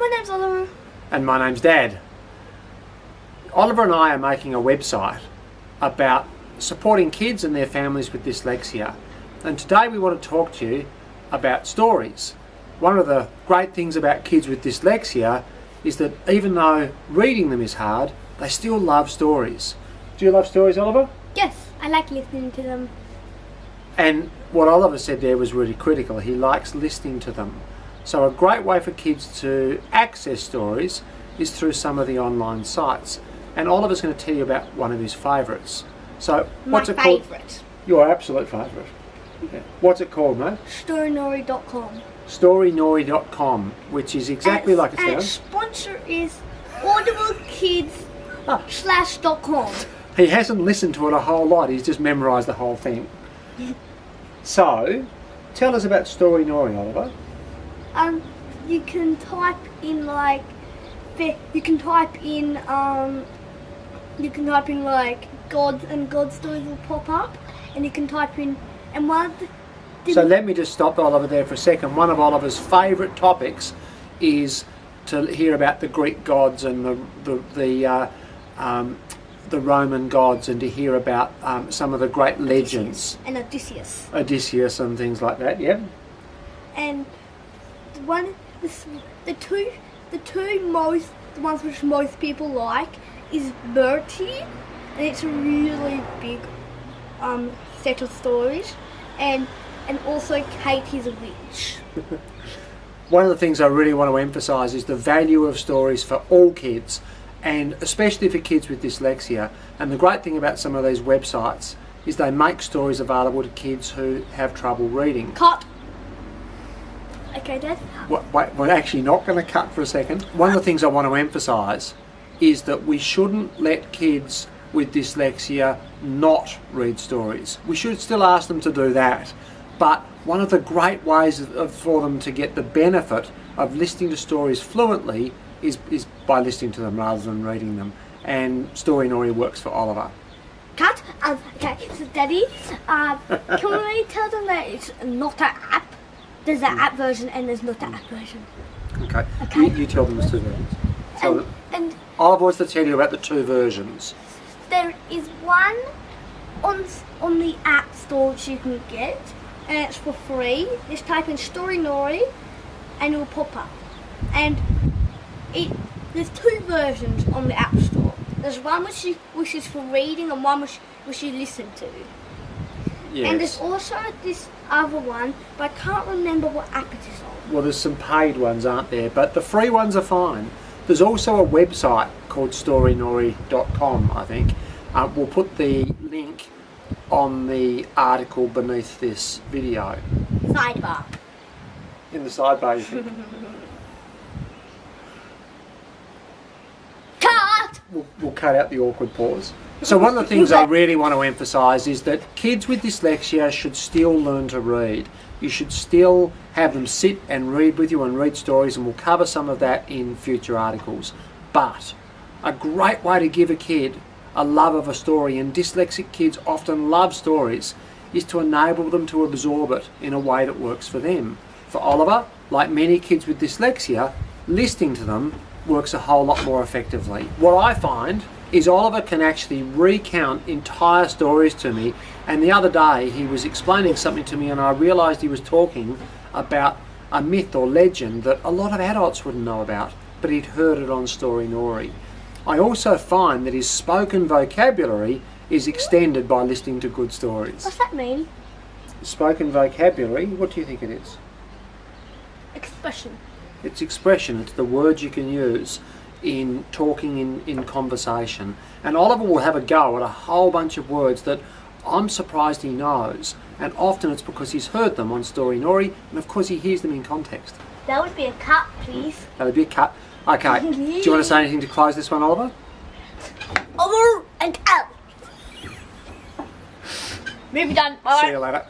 My name's Oliver. And my name's Dad. Oliver and I are making a website about supporting kids and their families with dyslexia. And today we want to talk to you about stories. One of the great things about kids with dyslexia is that even though reading them is hard, they still love stories. Do you love stories, Oliver? Yes, I like listening to them. And what Oliver said there was really critical. He likes listening to them. So a great way for kids to access stories is through some of the online sites. And Oliver's going to tell you about one of his favourites. So what's it called? My favourite. Your absolute favourite. Yeah. What's it called, mate? Storynori.com. Storynori.com, which is exactly like it And sounds. sponsor is audiblekids.com. He hasn't listened to it a whole lot. He's just memorised the whole thing. So, tell us about Storynori, Oliver. You can type in God, and God stories will pop up, and you can type in So let me just stop Oliver there for a second. One of Oliver's favourite topics is to hear about the Greek gods and the Roman gods, and to hear about some of the great legends. and Odysseus. Odysseus and things like that, yeah? And the ones which most people like is Bertie, and it's a really big set of stories, and also Katie's a witch. One of the things I really want to emphasise is the value of stories for all kids, and especially for kids with dyslexia. And the great thing about some of these websites is they make stories available to kids who have trouble reading. Cut. Okay, Dad. Wait, we're actually not going to cut for a second. One of the things I want to emphasise is that we shouldn't let kids with dyslexia not read stories. We should still ask them to do that. But one of the great ways for them to get the benefit of listening to stories fluently is by listening to them rather than reading them. And Storynori works for Oliver. Cut. Okay, so Daddy, can we tell them that it's not an app? There's an app version and there's not an app version. Okay. Okay. You tell them the two versions. Tell them. And Oliver wants to tell you about the two versions. there is one on the app store which you can get, and it's for free. Just type in Storynori and it will pop up. And there's two versions on the app store. There's one which is for reading and one which you listen to. Yes. And there's also this other one, but I can't remember what app it is on. Well, there's some paid ones, aren't there? But the free ones are fine. There's also a website called storynori.com, I think. We'll put the link on the article beneath this video. Sidebar. In the sidebar, you think? Cut! We'll cut out the awkward pause. So one of the things I really want to emphasise is that kids with dyslexia should still learn to read. You should still have them sit and read with you and read stories, and we'll cover some of that in future articles. But a great way to give a kid a love of a story, and dyslexic kids often love stories, is to enable them to absorb it in a way that works for them. For Oliver, like many kids with dyslexia, listening to them works a whole lot more effectively. What I find is Oliver can actually recount entire stories to me, and the other day he was explaining something to me and I realised he was talking about a myth or legend that a lot of adults wouldn't know about, but he'd heard it on Storynori. I also find that his spoken vocabulary is extended by listening to good stories. What's that mean? Spoken vocabulary, what do you think it is? Expression. It's expression, it's the words you can use in talking in conversation. And Oliver will have a go at a whole bunch of words that I'm surprised he knows, and often it's because he's heard them on Storynori, and of course he hears them in context. That would be a cut, please. That'd be a cut. Okay, do you want to say anything to close this one, Oliver? Over and out. Movie done. Bye. See you later.